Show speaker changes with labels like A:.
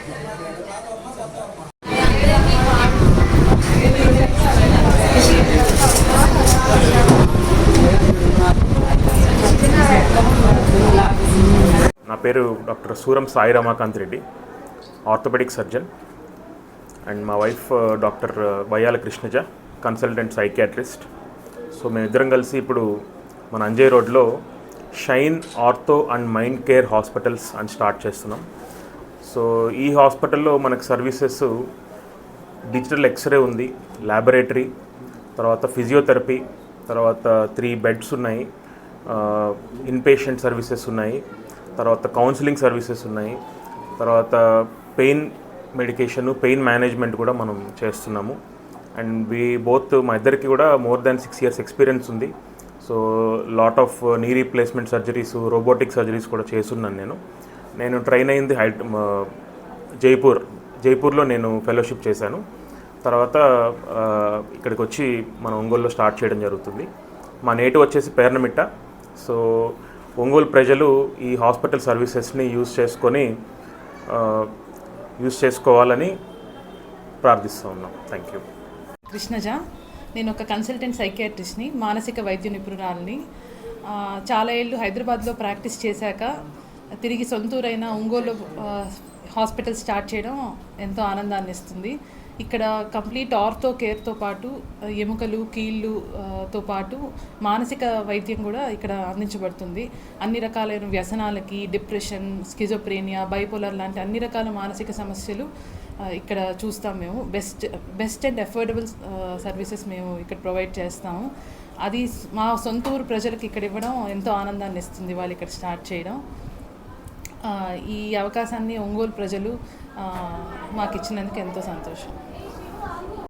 A: నా పేరు doctor Suram Sai Ramakanth Reddy, orthopedic surgeon. And మా wife doctor Vayyala Krishnaja, consultant psychiatrist. So మేమిద్దరం కలిసి ఇప్పుడు మన అంజయ్ రోడ్లో shine ortho and mind care hospitals అని స్టార్ట్ చేస్తున్నాం. సో ఈ హాస్పిటల్లో మనకు సర్వీసెస్ డిజిటల్ ఎక్స్రే ఉంది, ల్యాబొరేటరీ, తర్వాత ఫిజియోథెరపీ, తర్వాత 3 బెడ్స్ ఉన్నాయి, ఇన్పేషెంట్ సర్వీసెస్ ఉన్నాయి, తర్వాత కౌన్సిలింగ్ సర్వీసెస్ ఉన్నాయి, తర్వాత పెయిన్ మెడికేషన్, పెయిన్ మేనేజ్మెంట్ కూడా మనం చేస్తున్నాము. అండ్ మా ఇద్దరికి కూడా మోర్ దాన్ 6 years ఎక్స్పీరియన్స్ ఉంది. So lot of knee replacement surgeries, robotic surgeries కూడా చేస్తున్నాను. నేను ట్రైన్ అయింది జైపూర్లో నేను ఫెలోషిప్ చేశాను. తర్వాత ఇక్కడికి వచ్చి మన ఒంగోలులో స్టార్ట్ చేయడం జరుగుతుంది. మా నేటివ్ వచ్చేసి పేర్నమిట్ట. సో ఒంగోలు ప్రజలు ఈ హాస్పిటల్ సర్వీసెస్ని యూజ్ చేసుకోవాలని ప్రార్థిస్తూ ఉన్నాం. Thank you.
B: కృష్ణజ, నేను ఒక కన్సల్టెంట్ సైకియాట్రిస్ట్ని, మానసిక వైద్య నిపుణురాలని. చాలా ఏళ్ళు హైదరాబాద్లో ప్రాక్టీస్ చేశాక తిరిగి సొంతూరైన ఒంగోలు హాస్పిటల్ స్టార్ట్ చేయడం ఎంతో ఆనందాన్ని ఇస్తుంది. ఇక్కడ కంప్లీట్ ఆర్థో కేర్తో పాటు ఎముకలు, కీళ్ళుతో పాటు మానసిక వైద్యం కూడా ఇక్కడ అందించబడుతుంది. అన్ని రకాలైన వ్యసనాలకి, డిప్రెషన్, స్కిజోప్రేనియా, బైపోలర్ లాంటి అన్ని రకాల మానసిక సమస్యలు ఇక్కడ చూస్తాం. మేము బెస్ట్ అండ్ అఫోర్డబుల్ సర్వీసెస్ మేము ఇక్కడ ప్రొవైడ్ చేస్తాము. అది మా సొంత ఊరు ప్రజలకు ఇక్కడ ఇవ్వడం ఎంతో ఆనందాన్ని ఇస్తుంది, వాళ్ళు ఇక్కడ స్టార్ట్ చేయడం. ఈ అవకాశాన్ని ఒంగోలు ప్రజలు మాకు ఇచ్చినందుకు ఎంతో సంతోషం.